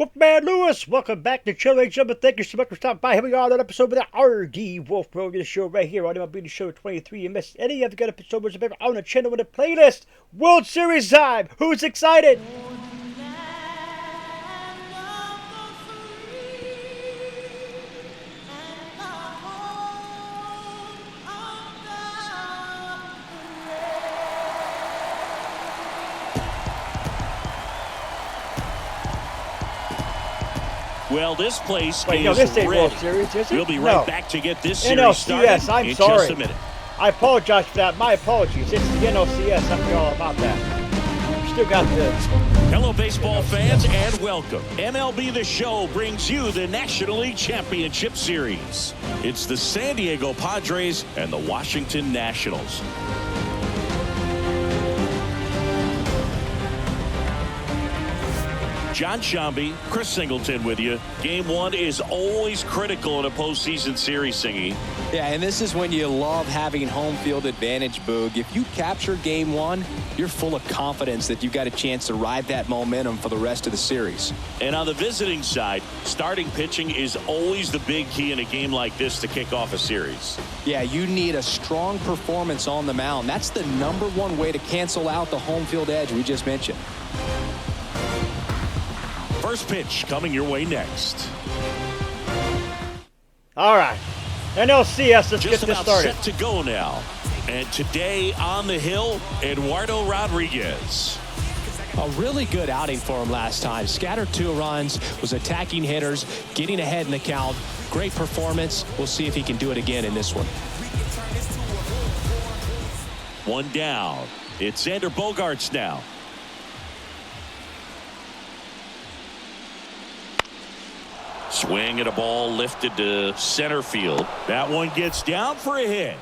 Wolfman Lewis, welcome back to Chill Age Jump. Thank you so much for stopping by. Here we are on an episode of the RD Wolf Road Show right here on MLB The Show 23. You missed any of the good episodes on the channel with a playlist. World Series time. Who's excited? Well, this place Wait, is no, this ain't ready. World Series, is it? We'll be right back to get this series NLCS, started I'm in sorry. just a minute. I apologize for that. My apologies. It's the NLCS. I forgot all about that. Still got the... Hello, baseball fans, and welcome. MLB The Show brings you the National League Championship Series. It's the San Diego Padres and the Washington Nationals. John Shambi, Chris Singleton with you. Game one is always critical in a postseason series, Singy. Yeah, and this is when you love having home field advantage, Boog. If you capture game one, you're full of confidence that you've got a chance to ride that momentum for the rest of the series. And on the visiting side, starting pitching is always the big key in a game like this to kick off a series. Yeah, you need a strong performance on the mound. That's the #1 way to cancel out the home field edge we just mentioned. First pitch coming your way next. All right. NLCS, let's get this started. Set to go now. And today on the hill, Eduardo Rodriguez. A really good outing for him last time. Scattered 2 runs, was attacking hitters, getting ahead in the count. Great performance. We'll see if he can do it again in this one. One down. It's Xander Bogaerts now. Swing at a ball lifted to center field. That one gets down for a hit.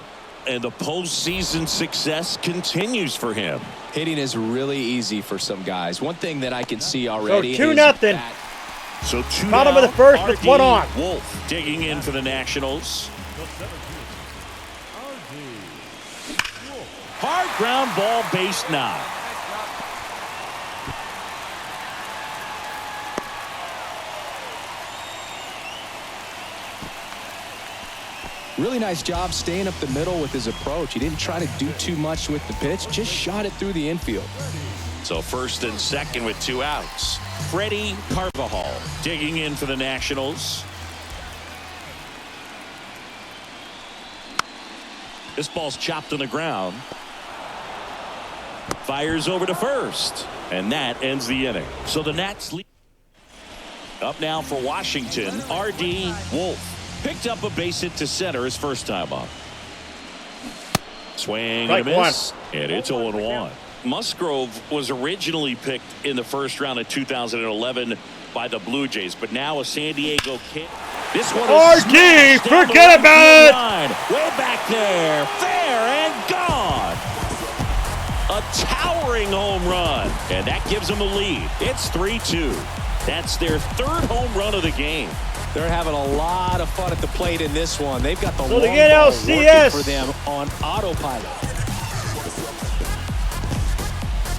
And the postseason success continues for him. Hitting is really easy for some guys. One thing that I can see already So 2-0. So two Bottom down, of the first with RD one on. Wolf digging in for the Nationals. Hard ground ball, base knock. Really nice job staying up the middle with his approach. He didn't try to do too much with the pitch, just shot it through the infield. So first and second with 2 outs. Freddie Carvajal digging in for the Nationals. This ball's chopped on the ground. Fires over to first. And that ends the inning. So the Nats lead. Up now for Washington, R.D. Wolf. Picked up a base hit to center his first time up. Swing and a miss. And it's 0-1. Musgrove was originally picked in the first round of 2011 by the Blue Jays, but now a San Diego kid. This one is RD, forget about it. line. Way back there. Fair and gone. A towering home run. And that gives them a lead. It's 3-2. That's their 3rd home run of the game. They're having a lot of fun at the plate in this one. They've got the So long the ball NLCS. working for them on autopilot.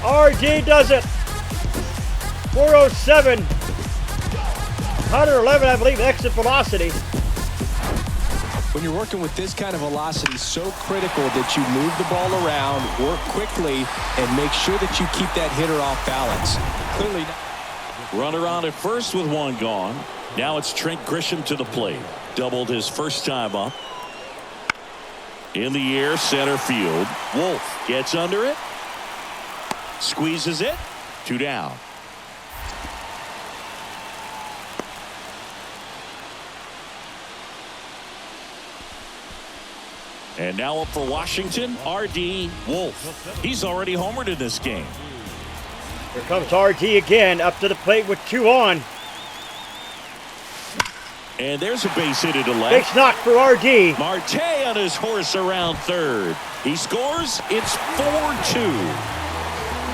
RD does it. 407. 111, I believe, exit velocity. When you're working with this kind of velocity, so critical that you move the ball around, work quickly, and make sure that you keep that hitter off balance. Clearly not. Runner on at first with 1 gone. Now it's Trent Grisham to the plate. Doubled his first time up. In the air, center field. Wolf gets under it. Squeezes it. 2 down. And now up for Washington, R.D. Wolf. He's already homered in this game. Here comes RD again, up to the plate with 2 on. And there's a base hit to left. Base knock for RD. Marte on his horse around third. He scores. It's 4-2.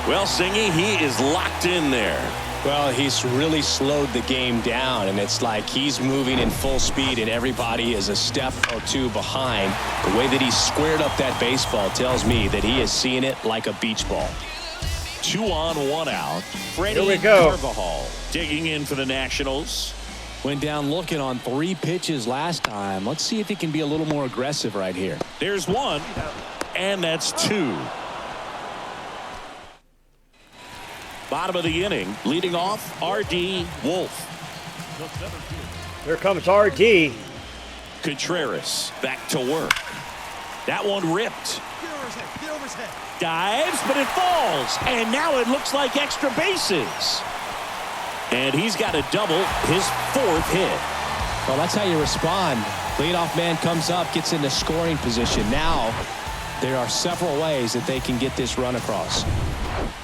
Well, Singy, he is locked in there. Well, he's really slowed the game down, and it's like he's moving in full speed, and everybody is a step or 2 behind. The way that he squared up that baseball tells me that he is seeing it like a beach ball. 2 on, 1 out. Freddie Here we go. Carvajal digging in for the Nationals. Went down looking on 3 pitches last time. Let's see if he can be a little more aggressive right here. There's 1, and that's 2. Bottom of the inning, leading off R.D. Wolf. Here comes RD. Contreras back to work. That one ripped. Dives, but it falls. And now it looks like extra bases. And he's got a double, his 4th hit. Well, that's how you respond. Leadoff man comes up, gets into scoring position. Now, there are several ways that they can get this run across.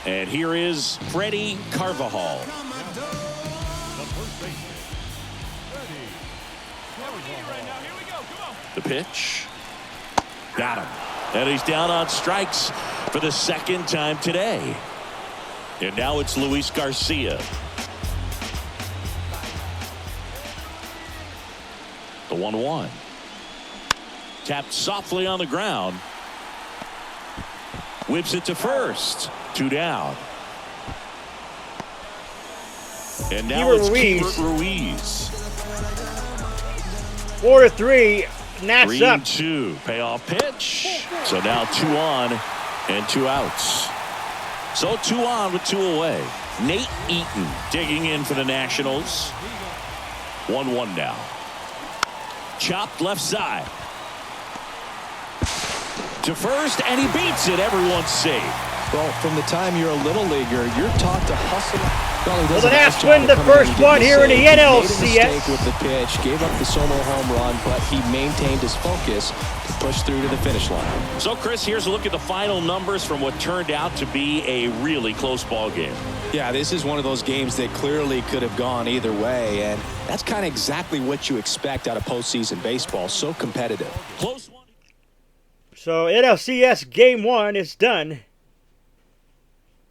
And here is Freddie Carvajal. The pitch. Got him. And he's down on strikes for the 2nd time today. And now it's Luis Garcia. The 1-1. Tapped softly on the ground. Whips it to first. 2 down. And now it's Keibert Ruiz. 4-3. Nats up. 3-2. Payoff pitch. So now 2 on and 2 outs. So 2 on with 2 away. Nate Eaton digging in for the Nationals. 1-1 now. Chopped left side. To first, and he beats it. Everyone's safe. Well, from the time you're a little leaguer, you're taught to hustle. Well, the Nats win the first one here in the NLCS. He made a mistake with the pitch, gave up the solo home run, but he maintained his focus to push through to the finish line. So, Chris, here's a look at the final numbers from what turned out to be a really close ball game. Yeah, this is one of those games that clearly could have gone either way, and that's kind of exactly what you expect out of postseason baseball. So competitive. Close one. So NLCS Game 1 is done.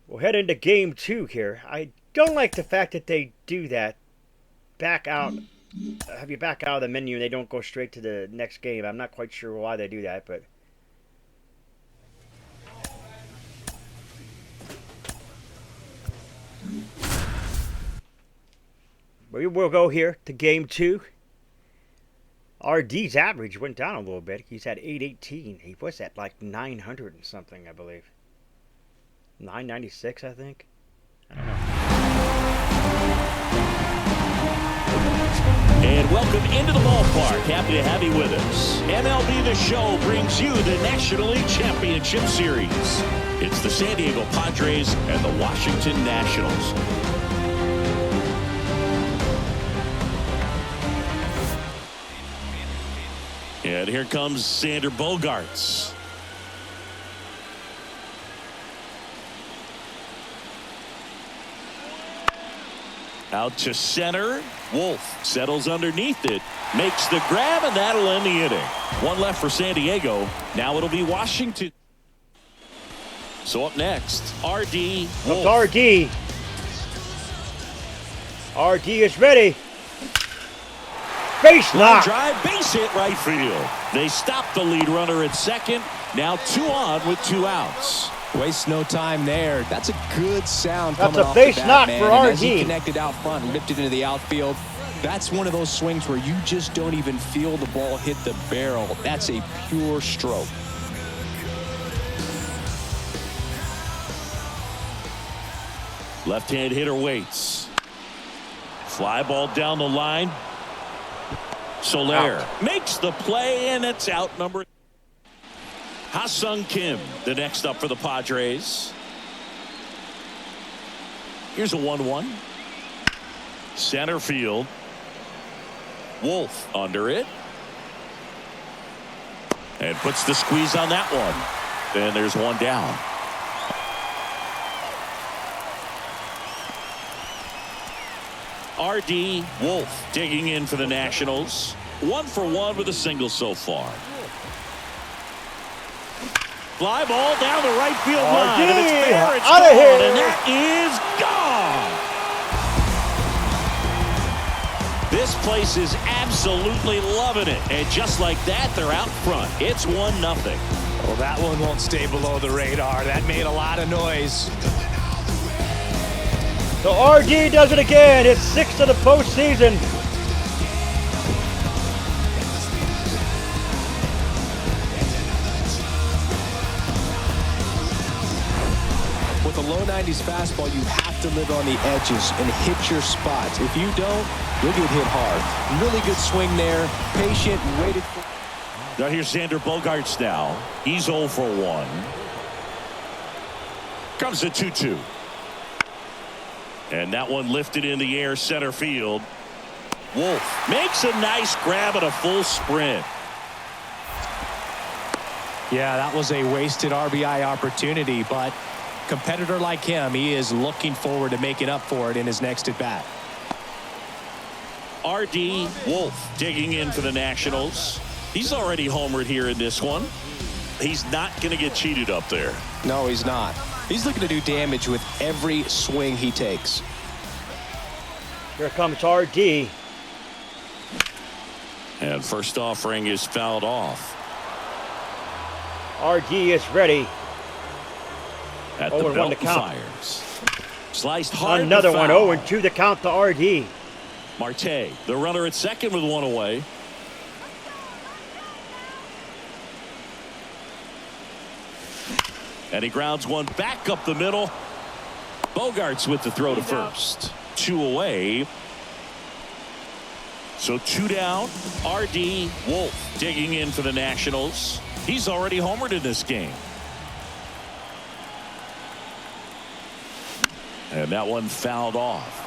We'll head into Game 2 here. I don't like the fact that they do that. Back out. Have you back out of the menu and they don't go straight to the next game. I'm not quite sure why they do that, but... we will go here to Game 2. RD's average went down a little bit. He's at 818. He was at like 900 and something, I believe. 996, I think. I don't know. And welcome into the ballpark. Happy to have you with us. MLB The Show brings you the National League Championship Series. It's the San Diego Padres and the Washington Nationals. And here comes Sander Bogaerts. Out to center. Wolf settles underneath it. Makes the grab, and that'll end the inning. 1 left for San Diego. Now it'll be Washington. So up next, R.D. Wolf. R.D. R.D. is ready. Base knock. Drive, base hit, right field. They stopped the lead runner at second. Now 2 on with 2 outs. Waste no time there. That's a good sound That's coming a off base the bat, knock man. for And RD. as he connected out front and ripped it into the outfield, that's one of those swings where you just don't even feel the ball hit the barrel. That's a pure stroke. Left-hand hitter waits. Fly ball down the line. Soler makes the play, and it's out number. Ha-Sung Kim, the next up for the Padres. Here's a 1-1. Center field. Wolf under it. And puts the squeeze on that one. And there's 1 down. R.D. Wolf digging in for the Nationals. 1 for 1 with a single so far. Fly ball down the right field line. And it's fair. It's Out of here. gone. And that is gone. This place is absolutely loving it. And just like that, they're out front. It's 1-0. Well, that one won't stay below the radar. That made a lot of noise. So RD does it again. It's 6th of the postseason. With a low 90s fastball, you have to live on the edges and hit your spots. If you don't, you'll get hit hard. Really good swing there. Patient and waited for. Now here's Xander Bogaerts now. He's 0 for 1. Comes the 2-2. And that one lifted in the air center field. Wolf makes a nice grab at a full sprint. Yeah, that was a wasted RBI opportunity, but competitor like him, he is looking forward to making up for it in his next at bat. RD Wolf digging in for the Nationals. He's already homered here in this one. He's not going to get cheated up there. No, he's not. He's looking to do damage with every swing he takes. Here comes RD. And first offering is fouled off. RD is ready. At 0-1 the belt to count. fires. Sliced hard. Another one. 0-2 to count to RD. Marte, the runner at second with one away. And he grounds one back up the middle. Bogaerts with the throw to first. 2 away. So 2 down. RD Wolf digging in for the Nationals. He's already homered in this game. And that one fouled off.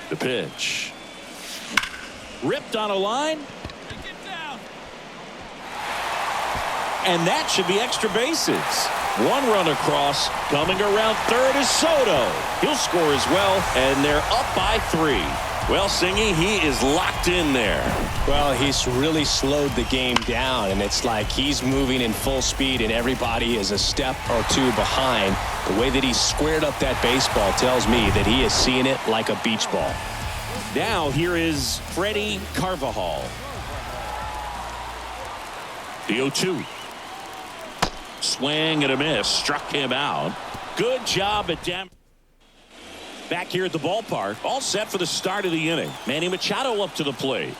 The pitch. Ripped on a line. And that should be extra bases. One run across. Coming around third is Soto. He'll score as well, and they're up by 3. Well, Singy, he is locked in there. Well, he's really slowed the game down, and it's like he's moving in full speed, and everybody is a step or 2 behind. The way that he squared up that baseball tells me that he is seeing it like a beach ball. Now here is Freddie Carvajal. The 0-2. Swing and a miss. Struck him out. Good job at Dem. Back here at the ballpark. All set for the start of the inning. Manny Machado up to the plate.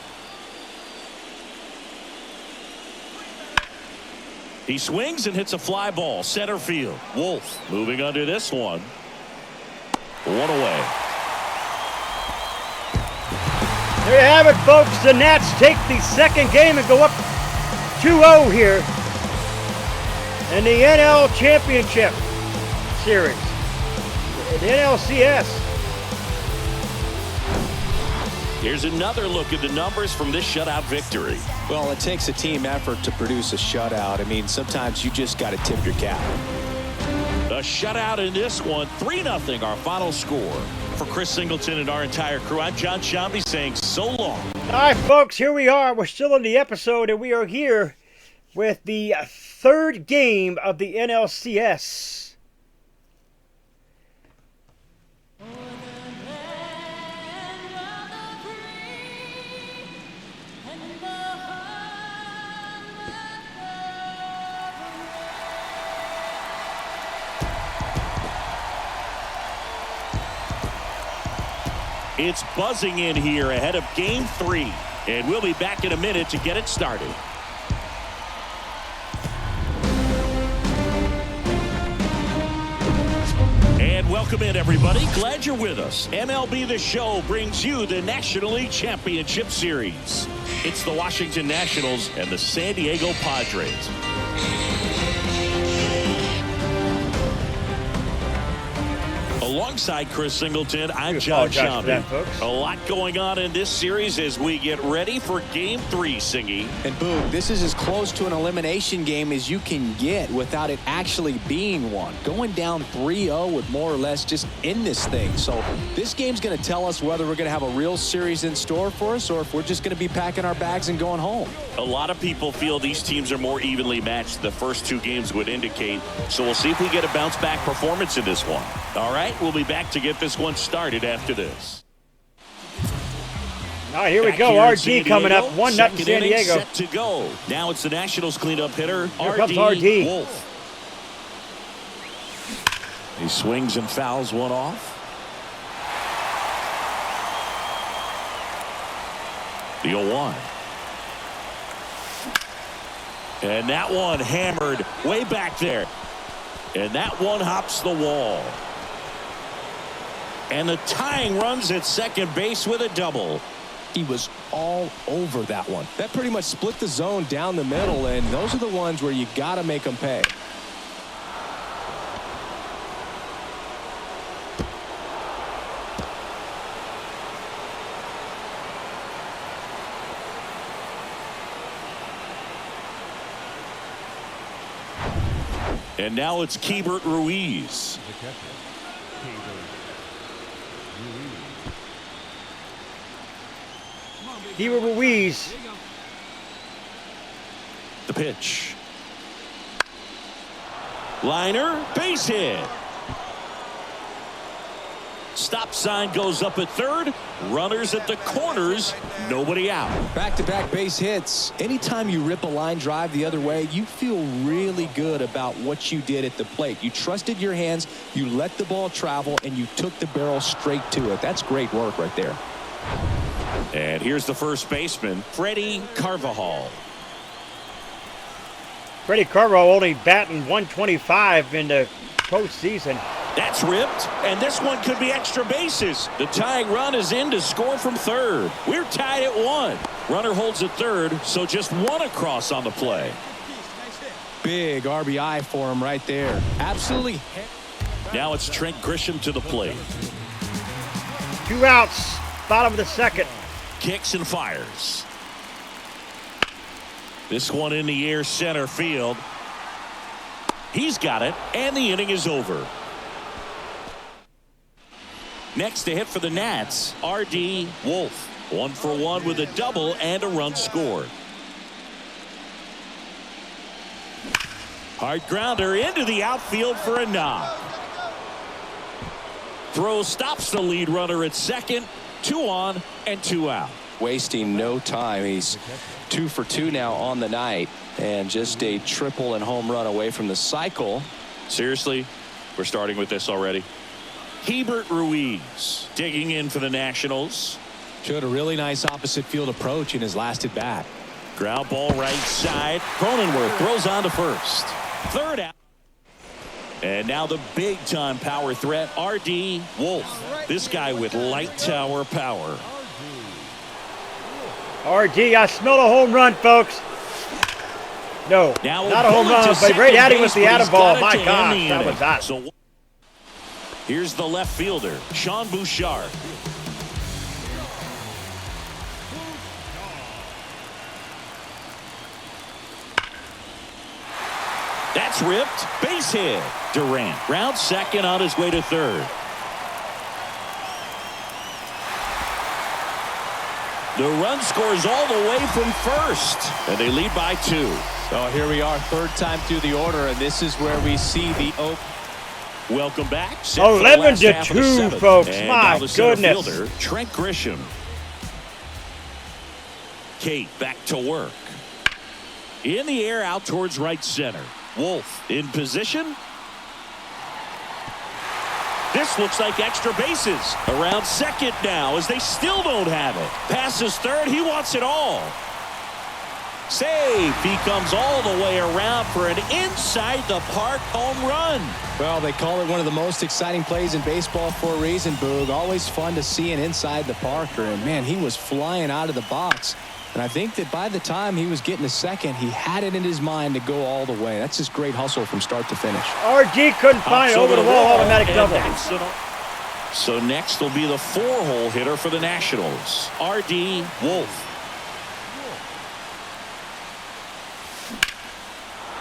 He swings and hits a fly ball. Center field. Wolf moving under this one. 1 away. There you have it, folks. The Nats take the second game and go up 2-0 here in the NL Championship Series. The NLCS. Here's another look at the numbers from this shutout victory. Well, it takes a team effort to produce a shutout. I mean, sometimes you just got to tip your cap. A shutout in this one. 3-0 our final score. For Chris Singleton and our entire crew, I'm John Shambi saying so long. All right, folks, here we are. We're still in the episode, and we are here with the third game of the NLCS. It's buzzing in here ahead of Game 3, and we'll be back in a minute to get it started. And welcome in, everybody. Glad you're with us. MLB The Show brings you the National League Championship Series. It's the Washington Nationals and the San Diego Padres. Alongside Chris Singleton, I'm John Shambi. A lot going on in this series as we get ready for Game 3, Singy. And boom, this is as close to an elimination game as you can get without it actually being one. Going down 3-0 would more or less just end this thing. So this game's going to tell us whether we're going to have a real series in store for us or if we're just going to be packing our bags and going home. A lot of people feel these teams are more evenly matched. The first 2 games would indicate. So we'll see if we get a bounce back performance in this one. All right, we'll be back to get this one started after this. All right, here we Back go. here in RD San coming up. Diego, 1-0 second San inning Diego. set to go. Now it's the Nationals cleanup hitter, Here comes RD. Wolf. He swings and fouls one off. The 0-1. And that one hammered way back there. And that one hops the wall. And the tying runs at second base with a double. He was all over that one. That pretty much split the zone down the middle, and those are the ones where you got to make them pay. And now it's Keibert Ruiz. Keibert Ruiz. The pitch. Liner, base hit. Stop sign goes up at third. Runners at the corners. Nobody out. Back-to-back base hits. Anytime you rip a line drive the other way, you feel really good about what you did at the plate. You trusted your hands, you let the ball travel, and you took the barrel straight to it. That's great work right there. And here's the first baseman, Freddie Carvajal. Freddie Carvajal only batting 125 in the postseason. That's ripped, and this one could be extra bases. The tying run is in to score from third. We're tied at 1. Runner holds at third, so just 1 across on the play. Big RBI for him right there. Absolutely. Now it's Trent Grisham to the plate. 2 outs, bottom of the second. Kicks and fires. This one in the air, center field. He's got it, and the inning is over. Next to hit for the Nats, RD Wolf. 1 for 1 with a double and a run scored. Hard grounder into the outfield for a knock. Throw stops the lead runner at second. 2 on and 2 out. Wasting no time. He's 2 for 2 now on the night, and just a triple and home run away from the cycle. Seriously, we're starting with this already. Keibert Ruiz digging in for the Nationals. Showed a really nice opposite field approach in his last at bat. Ground ball right side. Cronenworth throws on to first. Third out. And now the big time power threat, RD Wolf. This guy with light tower power. RD, I smell a home run, folks. No, Now not a home run, but great adding with the out of ball. My gosh, that was hot. So here's the left fielder, Sean Bouchard. That's ripped. Base hit. Durant round second on his way to third. The run scores all the way from first, and they lead by 2. Oh, here we are, third time through the order, and this is where we see the open. Welcome back. 11-2, folks. And my now the center goodness. fielder, Trent Grisham. Kate back to work. In the air, out towards right center. Wolf in position. This looks like extra bases. Around second now as they still don't have it. Passes third. He wants it all. Save. He comes all the way around for an inside the park home run. Well, they call it one of the most exciting plays in baseball for a reason, Boog. Always fun to see an inside the parker. And, man, he was flying out of the box. And I think that by the time he was getting to second, he had it in his mind to go all the way. That's just great hustle from start to finish. RG couldn't find it over the wall, automatic double. So next will be the 4-hole hitter for the Nationals, RD Wolf.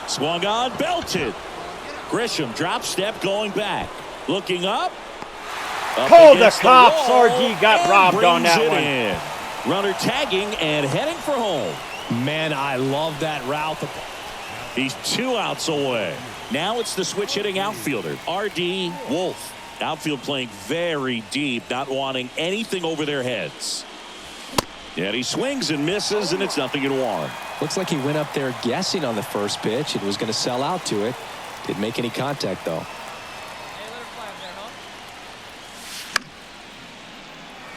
Swung on, belted. Grisham drop step going back. Looking up. Call the cops. RG got robbed on that one. In. Runner tagging and heading for home. Man, I love that route. He's 2 outs away. Now it's the switch hitting outfielder, RD Wolf. Outfield playing very deep, not wanting anything over their heads. And he swings and misses, and it's 0-1. Looks like he went up there guessing on the first pitch and was going to sell out to it. Didn't make any contact, though.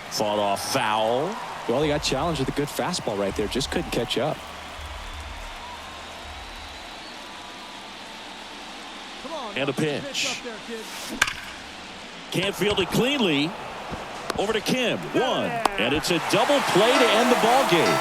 Fought off foul. Well, he got challenged with a good fastball right there. Just couldn't catch up. And a pitch. Can't field it cleanly. Over to Kim. 1. And it's a double play to end the ball game.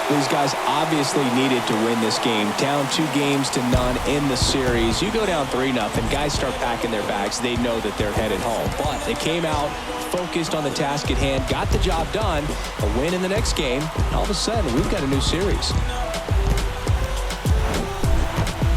These guys obviously needed to win this game. Down 2-0 in the series. You go down 3-0. Guys start packing their bags. They know that they're headed home. But they came out focused on the task at hand. Got the job done. A win in the next game. All of a sudden, we've got a new series.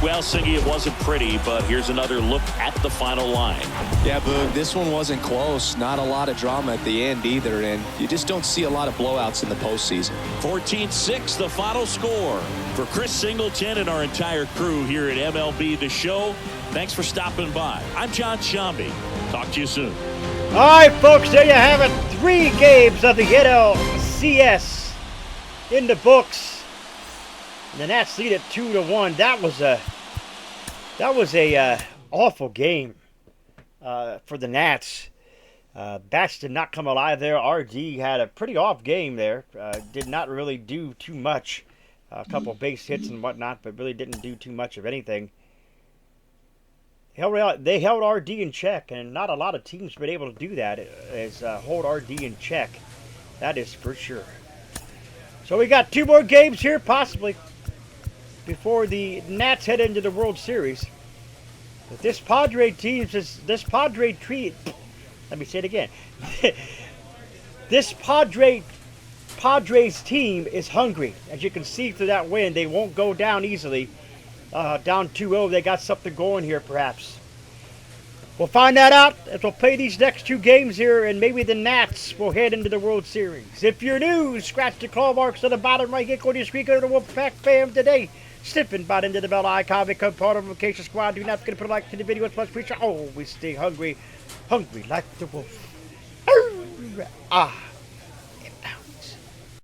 Well, Singy, it wasn't pretty, but here's another look at the final line. Yeah, Boog, this one wasn't close. Not a lot of drama at the end either, and you just don't see a lot of blowouts in the postseason. 14-6, the final score. For Chris Singleton and our entire crew here at MLB The Show, thanks for stopping by. I'm John Shambi. Talk to you soon. All right, folks, there you have it. 3 games of the NLCS in the books. And the Nats lead at 2-1. That was a awful game for the Nats. Bats did not come alive there. RD had a pretty off game there. Did not really do too much. A couple base hits and whatnot, but really didn't do too much of anything. They held RD in check, and not a lot of teams been able to do that. Is hold RD in check. That is for sure. So we got 2 more games here, possibly, before the Nats head into the World Series. But this Padres team let me say it again. This Padres team is hungry. As you can see through that win, they won't go down easily. Down 2-0, they got something going here, perhaps. We'll find that out as we'll play these next 2 games here, and maybe the Nats will head into the World Series. If you're new, scratch the claw marks on the bottom right hand corner of your screen. Go to the Wolfpack fam today. Sniffing bot into the bell icon. Become part of the Vacation Squad. Do not forget to put a like to the video. It's much appreciated. Always stay hungry. Hungry like the wolf. Ah.